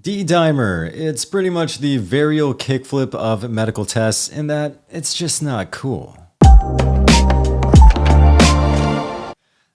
D-dimer. It's pretty much the Varial kickflip of medical tests in that it's just not cool.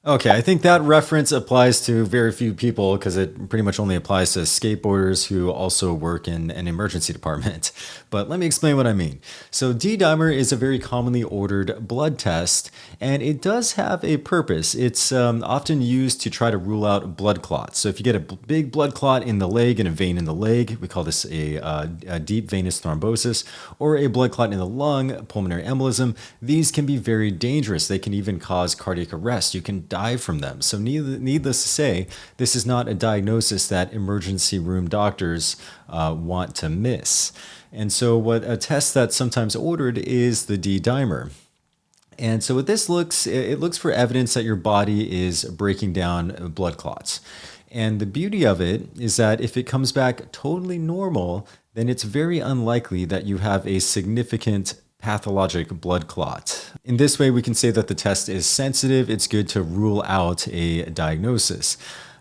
Okay, I think that reference applies to very few people because it pretty much only applies to skateboarders who also work in an emergency department. But let me explain what I mean. So D-dimer is a very commonly ordered blood test, and it does have a purpose. It's often used to try to rule out blood clots. So if you get a big blood clot in the leg, in a vein in the leg, we call this a deep venous thrombosis, or a blood clot in the lung, pulmonary embolism, these can be very dangerous. They can even cause cardiac arrest. You can die from them. So needless to say, this is not a diagnosis that emergency room doctors want to miss. And so what a test that's sometimes ordered is the D-dimer. And so what this looks, it looks for evidence that your body is breaking down blood clots. And the beauty of it is that if it comes back totally normal, then it's very unlikely that you have a significant pathologic blood clot. In this way, we can say that the test is sensitive. It's good to rule out a diagnosis.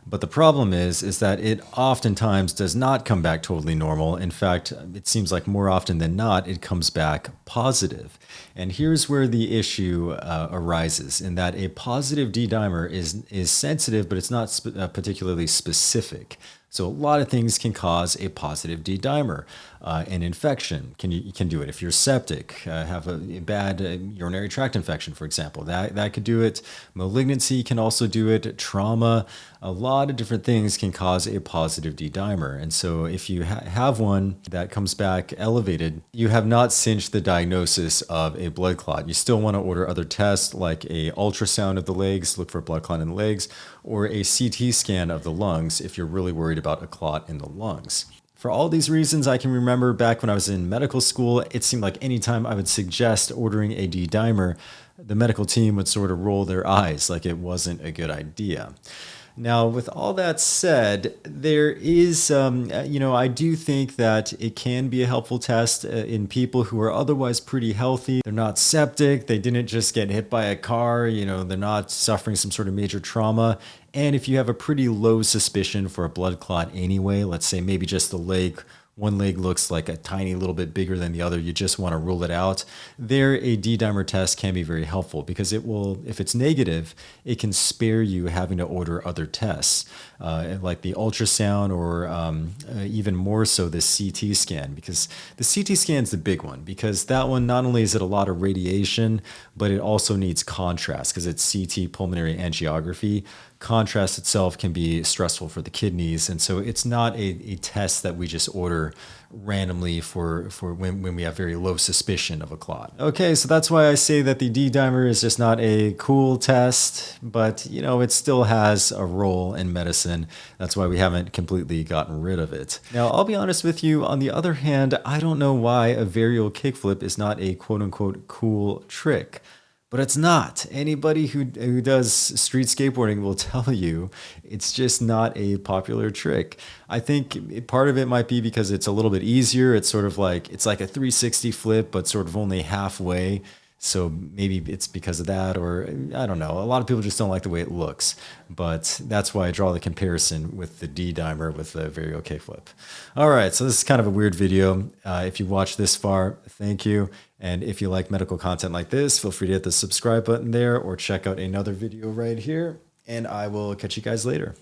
But the problem is that it oftentimes does not come back totally normal. In fact, it seems like more often than not, it comes back positive. And here's where the issue arises, in that a positive D-dimer is sensitive, but it's not particularly specific. So a lot of things can cause a positive D-dimer. An infection can do it. If you're septic, have a bad urinary tract infection, for example, that could do it. Malignancy can also do it. Trauma, a lot of different things can cause a positive D-dimer. And so if you have one that comes back elevated, you have not cinched the diagnosis of a blood clot. You still want to order other tests like a ultrasound of the legs, look for a blood clot in the legs, or a CT scan of the lungs if you're really worried about a clot in the lungs. For all these reasons, I can remember back when I was in medical school, it seemed like anytime I would suggest ordering a D-dimer, the medical team would sort of roll their eyes like it wasn't a good idea. Now, with all that said, there is, I do think that it can be a helpful test in people who are otherwise pretty healthy. They're not septic. They didn't just get hit by a car. They're not suffering some sort of major trauma. And if you have a pretty low suspicion for a blood clot anyway, let's say maybe just the leg, one leg looks like a tiny little bit bigger than the other, you just want to rule it out, there a D-dimer test can be very helpful because it will, if it's negative, it can spare you having to order other tests like the ultrasound or even more so the CT scan, because the CT scan is the big one because that one, not only is it a lot of radiation, but it also needs contrast because it's CT pulmonary angiography. Contrast itself can be stressful for the kidneys, and so it's not a test that we just order randomly for when we have very low suspicion of a clot. Okay, so that's why I say that the D-dimer is just not a cool test, but it still has a role in medicine. That's why we haven't completely gotten rid of it. Now, I'll be honest with you, on the other hand, I don't know why a varial kickflip is not a quote-unquote cool trick. But it's not. Anybody who does street skateboarding will tell you it's just not a popular trick. I think part of it might be because it's a little bit easier. It's sort of like, it's like a 360 flip, but sort of only halfway. So maybe it's because of that, or I don't know. A lot of people just don't like the way it looks, but that's why I draw the comparison with the D-dimer with the Varial kickflip. All right, so this is kind of a weird video. If you watched this far, thank you. And if you like medical content like this, feel free to hit the subscribe button there or check out another video right here. And I will catch you guys later.